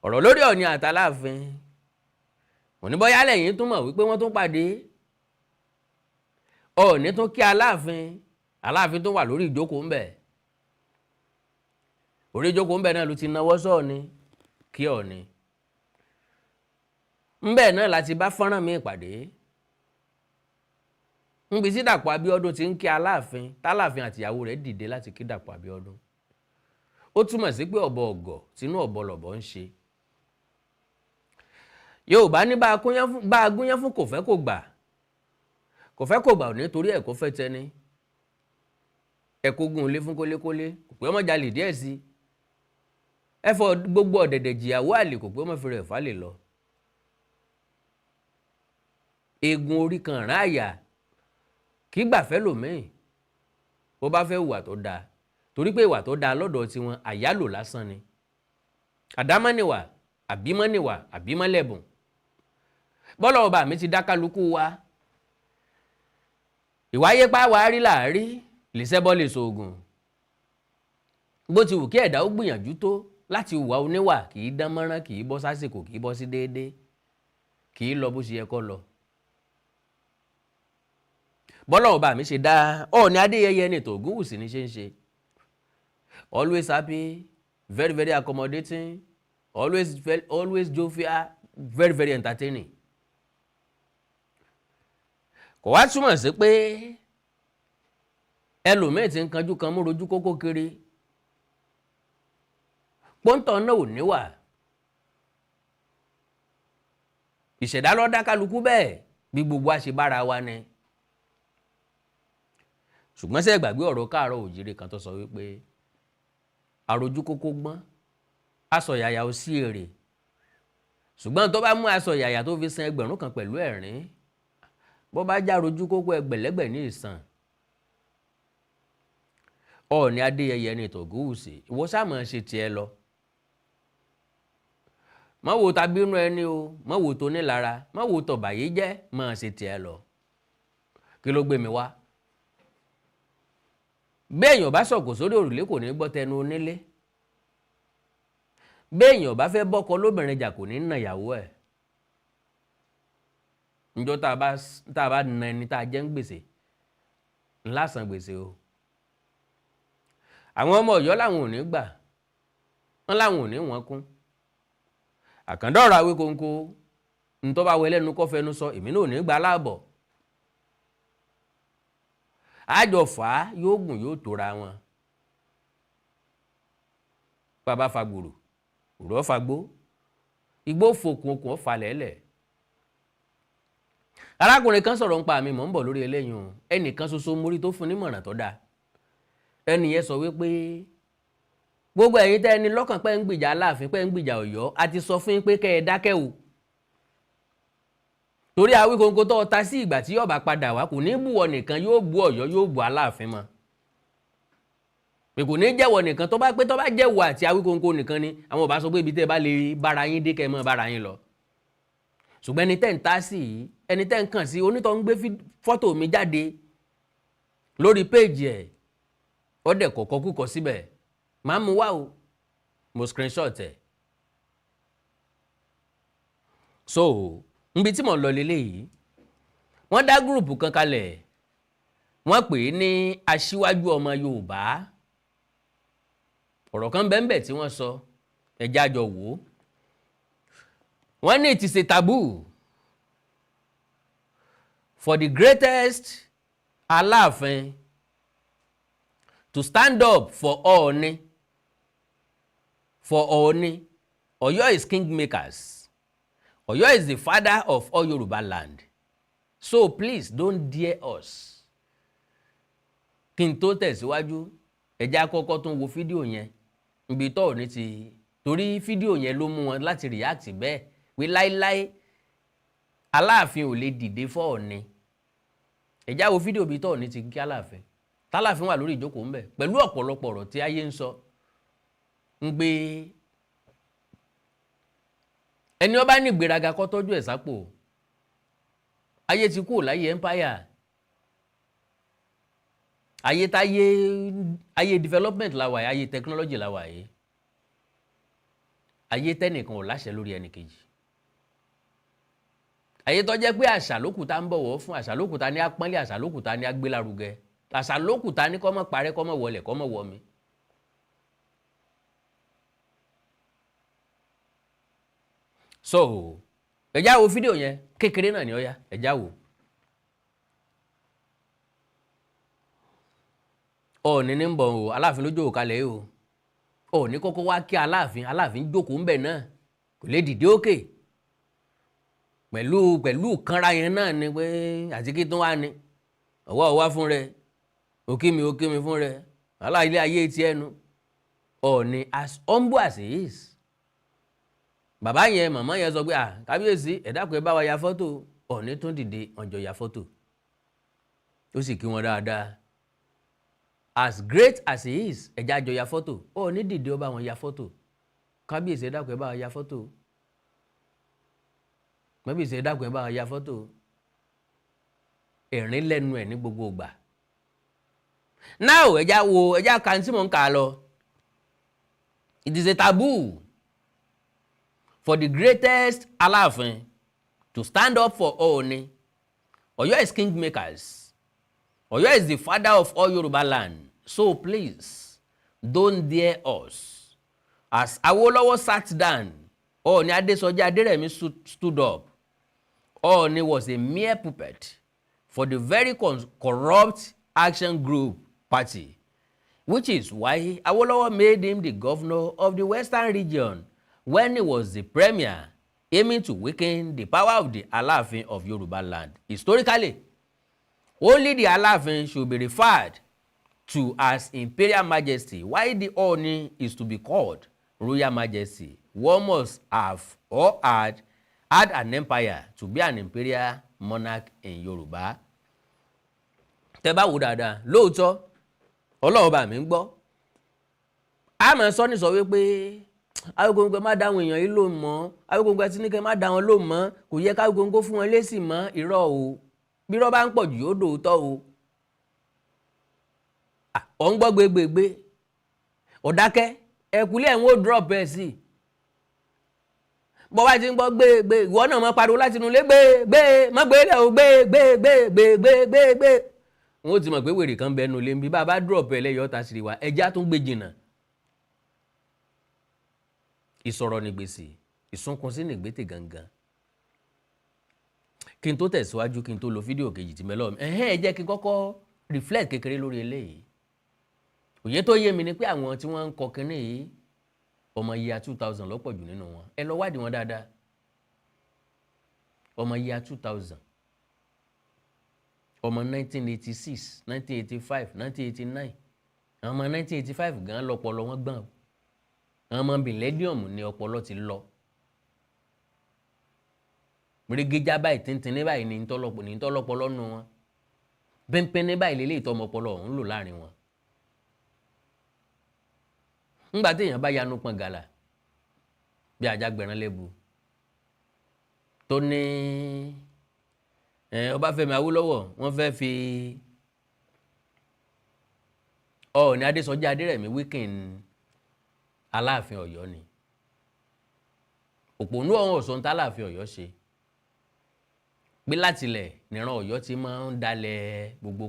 ọ̀rọ̀ lórí Ọọ̀ni àtàláàfin òní bọ́yá lẹ́yìn tún mọ̀ wípé wọ́n tún pàdé Ọọ̀ni tún kí Aláàfin tó wà lórí ìjókòó ńbẹ̀ orí ìjókòó ńbẹ̀ náà ló ti náwó sọ́ọ̀ni kí Ọọ̀ni ńbẹ̀ náà láti bá fọ́nrán mi ìpàdé ńbi tí Dàpọ̀ Abíọ́dún ti ń kí Aláàfin tálàfin àtìyàwó rẹ̀ dìde láti kí Dàpọ̀ Abíọ́dún ó túmọ̀ sí pé ọ̀bọ ọ̀gọ̀ tínú ọ̀bọ lọ̀bọ ń ṣe Yorùbá ní bá a gúnyán fún kò fẹ́ kò gbà ò nítorí ẹ̀ kó fẹ́ tẹni ẹ̀kógun ilé fún kólékólé kò pé ọmọ jalè díẹ̀ sí ẹ̀fọ́ gbogbo ọ̀dẹ̀dẹ̀ jìyàwó àlè kò pé ọmọ fi rẹ̀ fà lè lọ eegun orí kan rán àyà kí gbàfẹ́ lòmíì bó bá fẹ́ hùwà tó dáa torí pé ìwà tó dáa lọ́dọ̀ tiwọn àyálò lásán ni àdámọ́nìwà àbímọ́nìwà àbímọ́lẹ̀bùn bọ́lá ọba mi ti dá kálukú wa ìwáyé pa wàá rí làárí lìṣẹ́bọ́ lè ṣoògùn bó ti wù kí ẹ̀dá ó gbìyànjú tó láti hùwà oníwà kì í dán mọ́rán kì í bọ́ sásìkò kì í bọ́ sí déédéé kì í lọ bó ṣe yẹ kó lọ bọ́lá ọba mi ṣe dá Ọọ̀ni Adéyẹyẹ ní Ògúnwùsì ní ṣe ń ṣe always happy very very accommodating always jovial very very entertaining kò wá túmọ̀ sí pé ẹlòmíì tí ń kanjú kan mú rojú kókó kiri pọ́ńtọ̀ náà ò níwà ìṣẹ̀dá ló dá kálukú bẹ́ẹ̀ bí gbogbo àṣebára wa ni ṣùgbọ́n ṣé gbàgbé ọ̀rọ̀ Káàárọ̀ Oòjíire kan tó sọ wípé àròjú kókó gbọ́n asọ̀yàyà ò sí èrè ṣùgbọ́n tó bá mú asọ̀yàyà tó fi san ẹgbẹ̀rún kan pẹ̀lú ẹ̀rín bó bá já rojú kókó ẹgbẹ̀lẹ́gbẹ̀ ní ìsàn Ọọ̀ni Adéyẹyẹ ní Ògúnwùsì ìwọ sáà máa ṣe tiẹ̀ lọ má wo tabínú ẹni o má wo tó nílara má wo tọ̀bàyé jẹ́ máa ṣe tiẹ̀ lọ kí ló gbé mi wá béèyàn bá sọ̀kò sórí òrùlé kò ní gbọ́ tẹnu onílé béèyàn bá fẹ́ bọ́kọ lóbìnrin jà kò ní nà ìyàwó ẹ̀ níjọ́ tá a bá na ẹni tá a jẹ́ ń gbèsè ńlá san gbèsè o àwọn ọmọ Ọ̀yọ́ làwọn ò ní gbà wọn làwọn ò ní wọn kún àkàndọ̀rọ̀ Awíkonko ntọ́ bá wẹlẹ́ nu kọ́ fẹnu sọ èmi náà ò ní gbà láàbọ̀ àjọ fà á yóò gùn yóò tóra wọn bàbá fagbòrò òrò fagbó igbó fòkun okùn ọ̀fàlẹ́lẹ̀ arákùnrin kan sọ̀rọ̀ ń pa mi mọ̀ ń bọ̀ lórí eléyìí o ẹnìkan ṣoṣo mórí tó fún nímọ̀ràn tó dáa ẹnì yẹn sọ wípé gbogbo ẹ̀yin tẹ́ ẹni lọ́kàn pé ń gbìjà Aláàfin pé ń gbìjà Ọ̀yọ́ a ti sọ fún yín pé kẹ́ ẹ dákẹ́ o torí Awíkonko tó ta sí ìgbà tí yóò bá padà wá kò ní bú ọ nìkan yóò bú Ọ̀yọ́ yóò bú Aláàfin mọ́ pé kò ní jẹ́wọ́ nìkan tó bá jẹ́wọ́ àti Awíkonko nìkan ni àwọn ọba sọ pé ibi tẹ́ bá lè bára yín dé kẹ́ mọ́ bára yín lọ ṣùgbọ́n ẹni tẹ́ ń ta sí ẹni tẹ́ ń kàn sí onítọ̀ ń gbé fọ́tò mi jáde lórí péèjì ẹ̀ ọ̀dẹ̀ kọ̀ọ̀kọ́ kúkọ síbẹ̀ máa mú wá o mo screenshot ẹ̀ so níbi tí mo lọ lélẹ́yìí wọ́n dá gúrùpù kan kalẹ̀ wọ́n pè é ní aṣíwájú ọmọ Yorùbá ọ̀rọ̀ kan bẹ́ẹ̀ tí wọ́n sọ ẹja jọ wò ó wọ́n ní it is a taboo for the greatest Aláàfin to stand up for Ọọ̀ni Ọ̀yọ́ is kingmakers Ọ̀yọ́ is the father of all Yoruba land so please don't dare us kí n tó tẹ̀síwájú ẹja kọ́kọ́ tún wo fídíò yẹn ibi tó Ọọ̀ni ti torí fídíò yẹn ló mú wọn láti react bẹ́ẹ̀ pé láíláí Aláàfin ò lè dìde fún Ọọ̀ni ẹja wo fídíò bí tó Ọọ̀ni ti kí Aláàfin tálàfin wà lórí ìjókòó ńbẹ pẹ̀lú ọ̀pọ̀lọpọ̀ ọ̀rọ̀ tí ayé ń sọ ń gbé ẹni ó bá ní ìgbéraga kó tọ́jú ẹ̀ sápò ayé ti kúrò láyé empire ayé development la wà yìí ayé technology la wà yìí ayé tẹ́nìkan ò láṣẹ lórí ẹnìkejì. Ayé tó jẹ́ pé àṣà lókùtà ń bọ̀wọ̀ fún, àṣà lókùtà ní apọ́nlé, àṣà lókùtà ní agbélárugẹ, àṣà lókùtà ní kọ́mọ parẹ́, kọ́mọ wọlẹ̀, kọ́mọ wọmi. So ẹjá wo fídíò yẹn kékeré náà ni ó yá, ẹjá wo. Ọọ̀ni ní ń bọ̀ o, Aláàfin ló jókòó kalẹ̀ o. Ọọ̀ni kọ́kọ́ wá kí Aláàfin, Aláàfin jókòó ń bẹ̀ náà, kò lè dìde òkè. Pẹ̀lú kanra yẹn náà ni pé àti kí tó wá ní. Ọwọ́ fún rẹ, òkí mi fún rẹ, ilé ayé ti ẹnu. Ọọ̀ni as humble as he is. Bàbá yẹn, màmá yẹn sọ pé kábíyèsí ẹ dákun ẹ bá wa ya fọ́tò. Ọọ̀ni tún dìde, wọ́n jọ ya fọ́tò. Ó sì kí wọn dáadáa. As great as he is, ẹja jọ ya fọ́tò. Ọọ̀ni dìde ó bá wọn ya fọ́tò. Kábíyèsí ẹ dákun ẹ bá wa ya fọ́tò. Kábíyèsí ẹ dákun ẹ bá wa ya fọ́tò. Ẹ̀rín lẹ́nu ẹ̀ ní gbogbo ìgbà. Now ẹja kan tí mò ń kà lọ. It is a taboo for the greatest Alafin to stand up for Ooni. Oyo is kingmakers. Oyo is the father of all Yoruba land. So please, don't dare us. As Awolowo sat down, Ooni Adesoji Aderemi stood up. Ooni was a mere puppet for the very corrupt Action Group party, which is why Awolowo made him the governor of the Western region when he was the premier, aiming to weaken the power of the Alafin of Yoruba land. Historically, only the Alafin should be referred to as Imperial Majesty, while the Ooni is to be called Royal Majesty. One must have or had an empire to be an imperial monarch in Yoruba. Tẹ́ bá wò dáadáa, lóòótọ́, Ọlọ́run bá mi ń gbọ́. A máa sọ ní sọ wípé Awíkonko má dáwọn èèyàn yìí ló mọ́, Awíkonko tí ní kẹ́ má dá wọn ló mọ́, kò yẹ ká Awíkonko fún wọn lésì mọ́, irọ́ o. Bí irọ́ bá ń pọ̀ jù yóò dòótọ́ o. Ọ̀ ń gbọ́ gbégbégbé, ọ̀dákẹ́, ẹ̀kúlé ẹ̀ ń wó drop ẹ̀ sí. Bọ́ bá ti ń gbọ́ gbé, ìwọ náà máa pariwo láti inú ilé gbé, má gbé lẹ̀ o gbé. Wọ́n ti mọ̀ pé wèrè kan bẹnu lé ń bí bá bá drop ẹ̀ lẹ́yọ̀ ta sí wa, ẹja tún gbé jìnnà. Ìsọ̀rọ̀ ní gbèsè, ìsunkun sí ní gbètè gangan. Kí n tó tẹ̀síwájú, kí n tó lo fídíò kejì tí mẹ́lọ́ mi, ẹ jẹ́ kí n kọ́kọ́ reflect kékeré lórí eléyìí. Òye tó yé mi ni pé àwọn tí wọ́n ń kọ kinní yìí, ọmọ yíya 2000 lọ́pọ̀ jù nínú wọn. Ẹ lọ wádìí wọn dáadáa. Ọmọ yíya 2000. Ọmọ 1986, 1985, 1989. Àwọn ọmọ 1985 gan lọ́pọlọ wọn gbọ́n. Àwọn ọmọ millennium ni ọpọlọ ti lọ. Mèrègéjá báyìí tíntín ní báyìí ní ìtọ́lọ́pọlọ nù wọn. Pínpín ní báyìí lélẹ́yìí tọ́mọ ọpọlọ ọ̀hún lò láàrin wọn. Ńgbà tí èèyàn bá yanu pọn gàlà bí Ajagbẹ̀rán lẹ́bu tó ní Ọbáfẹ́mi Awólọ́wọ̀ wọ́n fẹ́ fi Ọọ̀ni Adésọjí Adérẹ̀mí weaken Aláàfin Ọ̀yọ́ ni. Òpònú ọ̀hún ọ̀sán tálàfin Ọ̀yọ́ ṣe pé látilẹ̀ níran Ọ̀yọ́ ti máa ń dalẹ̀ gbogbo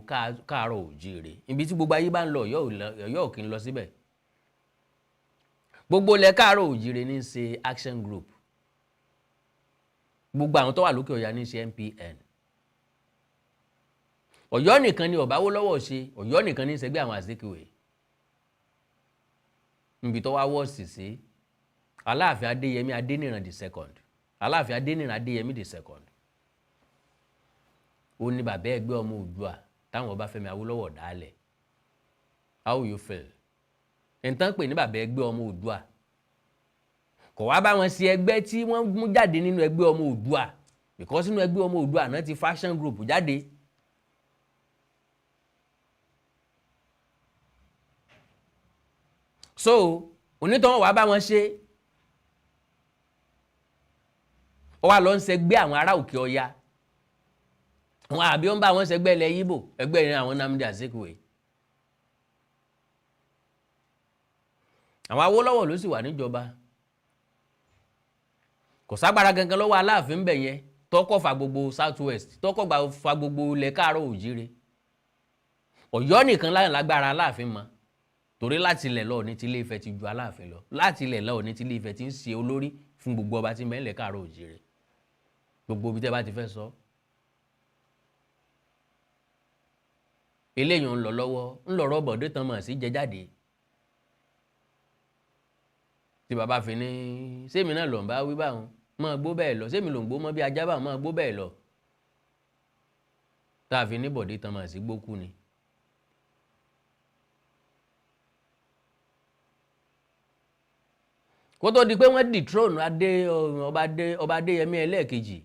káàárọ̀ òjíire. Ibi tí gbogbo ayé bá ń lọ Ọ̀yọ́ ò kí ń lọ síbẹ̀. Gbogbo ilẹ̀ káàárọ̀ òjíire ní ṣe Action Group. Gbogbo àwọn tó wà lókè ọ̀yà ní ṣe MPN. Ọ̀yọ́ nìkan ni Ọba Awólọ́wọ̀ ṣe, Ọ̀yọ́ nìkan ní ṣẹgbẹ́ àwọn Azikiwe. Níbi tó wá wọ́ọ̀sì sí Aláàfin Adéyẹmí Adéníran the second. Aláàfin Adéníran Adéyẹmí the second. Ó ní bàbá ẹgbẹ́ ọmọ Oòduà táwọn Ọbáfẹ́mi Awólọ́wọ̀ dálẹ̀. How you feel? Ẹ̀ntán pè ní bàbá ẹgbẹ́ ọmọ Oòduà. Kò wá bá wọn sí ẹgbẹ́ tí wọ́n mú jáde nínú ẹgbẹ́ ọmọ Oòduà. Because nínú ẹgbẹ́ ọmọ Oòduà náà ti Action Group jáde. So, onítọ̀hún wá bá wọn ṣe. Ó wá lọ ń ṣẹgbẹ́ àwọn ará òkè ọya. Àwọn àbí ó ń bá wọn ṣẹgbẹ́ ilẹ̀ Yíbò, ẹgbẹ́ ìrìn àwọn Nnamdi Azikiwe. Àwọn Awólọ́wọ̀ ló sì wà níjọba. kò ságbára gangan lọ́wọ́ Aláàfin ń bẹ̀ yẹn tọ́kọ̀ fa gbogbo south west tọ́kọ̀ fa gbogbo ilẹ̀ káàárọ̀ òjíire. Ọ̀yọ́ nìkan lágbára Aláàfin mọ́ torí láti ilẹ̀ lọ ní tilé Ifẹ̀ ti ju Aláàfin lọ, láti ilẹ̀ lọ ní tilé Ifẹ̀ ti ń ṣe olórí fún gbogbo ọba tí ń bẹ nílẹ̀ káàárọ̀ òjíire gbogbo ibi tẹ́ bá ti fẹ́ sọ. Eléyìí ń lọ lọ́wọ́ ń lọ rọ́bọ̀dé tán mọ̀ sí jẹ jáde tí bàbá fi ní sẹ́mi náà lọ ń bá wí báwọn mọ́ gbó bẹ́ẹ̀ lọ sẹ́mi ló ń gbó mọ́ bí ajá báwọn mọ́ gbó bẹ́ẹ̀ lọ tá a fi ní bọ̀dé tán mọ̀ sí gbókú ni. Kó tó di pé wọ́n dethrone ọba Adéyẹmí ẹlẹ́ẹ̀kejì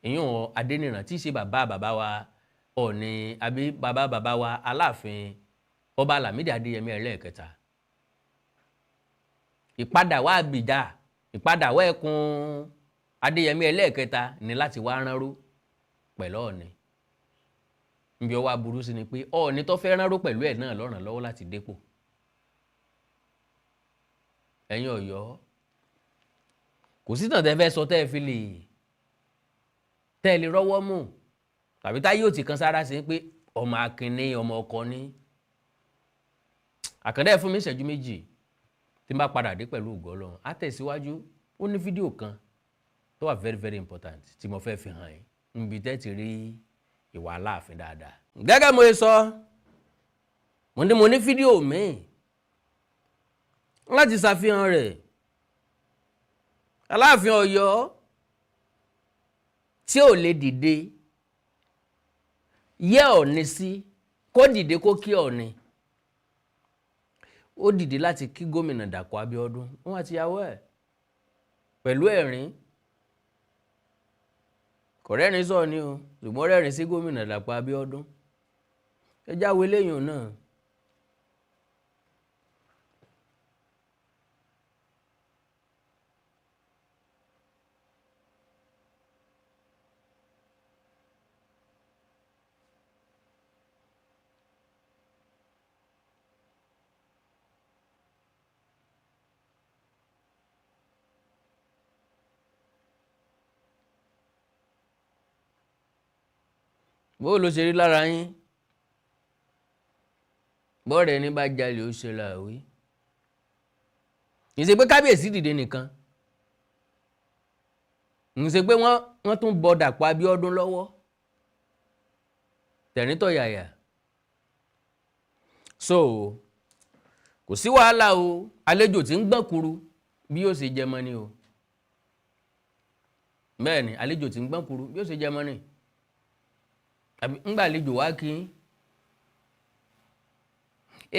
ìyún Adéníran tí í ṣe bàbá wa Ọọ̀ni àbí bàbá wa Aláàfin ọba Lámídì Adéyẹmí ẹlẹ́ẹ̀kẹta. Ìpadà wá Àgbìjà ìpadà wá ẹkùn Adéyẹmí ẹlẹ́ẹ̀kẹta ní láti wá ránró pẹ̀lú Ọọ̀ni. Níbi ọwọ́ aburú sí ni pé Ọọ̀ni tó fẹ́ ránró pẹ̀lú ẹ̀ náà lọ́ràn lọ́wọ́ láti dépò. Ẹ̀yin Ọ̀yọ́ kò sí tàn tẹ́ fẹ́ sọ tẹ́ fi lè rọ́wọ́ mú tàbí táyé ò ti kan sára sí pé ọmọ akin ní ọmọ ọkọ ní. Àkàndá ẹ fún mi ìṣẹ́jú méjì tí n bá padà dé pẹ̀lú ògo Ọlọ́run á tẹ̀síwájú. Ó ní fídíò kan tó wà very very important tí mo fẹ́ fi hàn yín níbi tẹ́ ti rí ìwà Aláàfin dáadáa. Gẹ́gẹ́ mo sọ mo ní fídíò míì láti ṣàfihàn rẹ̀. Aláàfin Ọ̀yọ́ tí ò lè dìde yẹ Ọọ̀ni sí kó dìde kó kí Ọọ̀ni. Ó dìde láti kí gómìnà Dàpọ̀ Abíọ́dún wọn àti ìyàwó ẹ̀ pẹ̀lú ẹ̀rín. Kò rẹ́rìn sọ ni o ṣùgbọ́n rẹ́rìn sí gómìnà Dàpọ̀ Abíọ́dún. Ẹ jáwé léyìn náà. Bó ló ṣe rí lára yín? Bọ́ọ̀rẹ́ ní bá jalè ó ṣe làwí. Kì í ṣe pé kábíyèsí dìde nìkan. Kì í ṣe pé wọ́n tún bọ Dàpọ̀ Abíọ́dún lọ́wọ́. Tẹ̀ríntọ̀ yàyà. So kò sí wàhálà o, àlejò tí ń gbọ́n kuru bí yóò ṣe jẹ mọ́ ni o. Bẹ́ẹ̀ ni àlejò tí ń gbọ́n kuru bí yóò ṣe jẹ mọ́ ni. Àbí ńgbà àlejò wá kí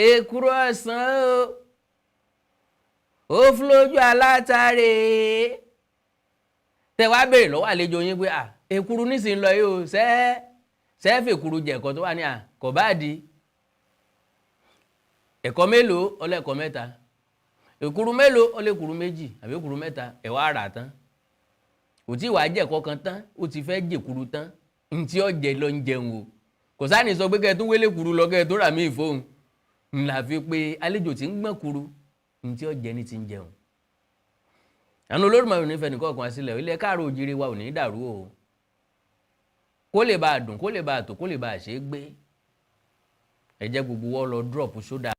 èkúrò ọ̀sán ó fúlójú alátàrí tẹ wá béèrè lọ́wọ́ àlejò yín pé èkúrú nísìnyí lọ yìí o sẹ́ẹ̀fì èkúrú jẹ ẹ̀kọ́ tó wà ní kò bá di ẹ̀kọ́ mélòó ọlẹ́kọ̀ọ́ mẹ́ta èkúrú mélòó ọlẹ́kúrú méjì àbí èkúrú mẹ́ta ẹ̀wà àrà tán kò tí wàá jẹ̀kọ́ kan tán ó ti fẹ́ jẹ̀kúrú tán ntí ọ̀jẹ̀ lọ ń jẹun o kò sáni sọ pé kẹ́ẹ̀tún wélé kuru lọ kẹ́ẹ̀tún rà mí ìfóhùn ńlá fi pé àlejò tí ń gbọ́n kuru ntí ọ̀jẹ̀ ní ti ń jẹun. àwọn Olódùmarè ò ní fẹ́ nìkan kan sílẹ̀ ilẹ̀ káàárọ̀ òjíire wa ò ní dàrú o kó lè bá a dùn kó lè bá a tò kó lè bá a ṣe é gbé ẹ jẹ́ gbogbo wọ́n lọ drop sódà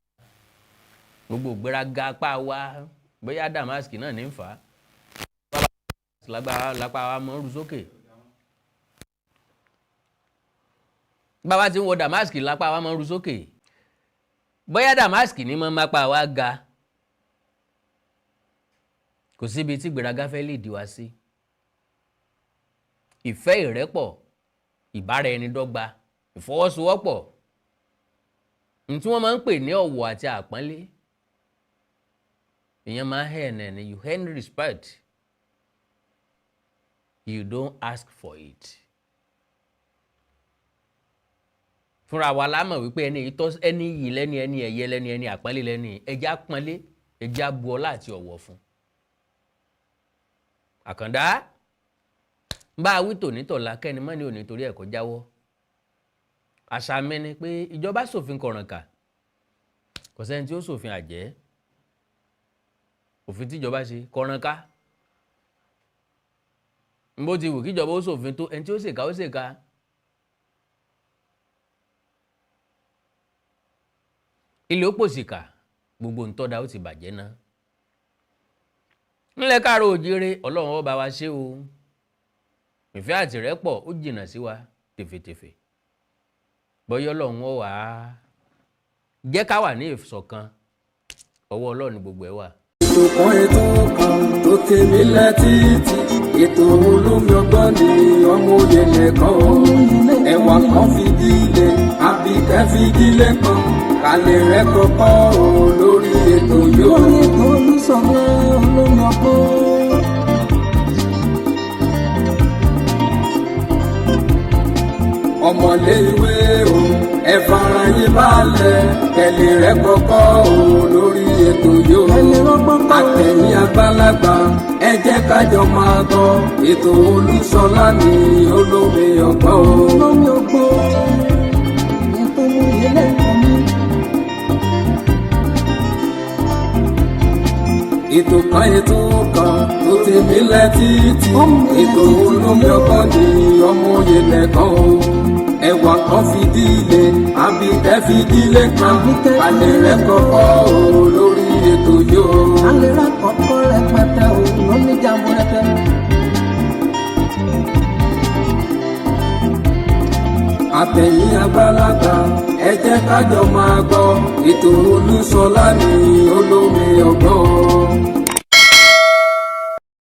gbogbo gbéraga apá wa bóyá damask náà ní ń fà á lápá wa mọ́ rú sókè. Bàbá tí ń wọ damask lápá wa máa ń ru sókè bóyá damask ní máa ń mápá wa ga kò síbi tí gbéraga fẹ́ lè dí wa sí. Ìfẹ́ ìrẹ́pọ̀ ìbára ẹni dọ́gba ìfọwọ́sowọ́pọ̀ tí wọ́n máa ń pè ní ọ̀wọ̀ àti àpọ́nlé èèyàn máa ń hẹ́ẹ̀ náà ni you earn respect you don't ask for it. Fúnra wa la mọ̀ wípé ẹni yìí lẹ́ni ẹni ẹ̀yẹ lẹ́ni ẹni àpọ́nlé lẹ́ni ẹjẹ́ àpọ́nlé ẹjẹ́ abu ọlá àti ọ̀wọ̀ fún. Àkàndá bá a wí tònítọ̀la kẹ́ni mọ́ ni ò ní torí ẹ̀kọ́ jáwọ́. Àṣà mi ni pé ìjọba ṣòfin kọ̀rànkà kò sẹ́ni tí ó ṣòfin àjẹ́ òfin tíjọba ṣe kọ̀rànkà bó ti wù kíjọba ó ṣòfin tó ẹni tí ó ṣèkà ó ṣèkà. ilé ó pòsìkà gbogbo ń tọ́da ó ti bàjẹ́ ná. ńlẹ̀ káàárọ̀ oòjíire ọlọ́run ó bá wa ṣe o. ìfẹ́ àtìrẹ́pọ̀ ó jìnnà sí wa tèfètèfè. bọ́yọ́ ọlọ́run ó wà á jẹ́ ká wà ní ìṣọ̀kan ọwọ́ ọlọ́run ní gbogbo ẹ̀ wà. ètò kan tó tèmi létí ètò olómi ọgbọ́n ni ọmọ òye nìkan ẹwà kan fìdílé àbíkẹ́ fìdílé kan kálẹ̀ rẹ̀ kọ́kọ́ lórí ètò yóò. lórí ètò olùsọ̀rọ̀ olómi ọgbọ́n. ọmọlé ìwé o ẹ fara yín balẹ̀ kẹlẹ̀ rẹ̀ kọ́kọ́ lórí ètò yóò. àtẹ̀yìn àgbàlagbà ẹ jẹ́ kájọ máa gbọ́ ètò Olúṣọlá ní olómi ọgbọ́n. olómi ọgbọ́n ètò ìyẹlẹ ìkànnì. ètò kan tó tèmi létí ètò olómi ọgbọ́n ní ọmọ òye nìkan o. ẹwà kan fìdílé àbíkẹ́ fìdílé kan alẹ́ rẹ̀ kọ́kọ́ lórí ètò yóò. alẹ́ rẹ̀ kọ́kọ́ rẹpẹtẹ o lóní jàmbó rẹpẹ. àtẹ̀yìn àgbàlagbà ẹ jẹ́ kájọ máa gbọ́ ètò Olúṣọlá ní olómi ọgbọ́n.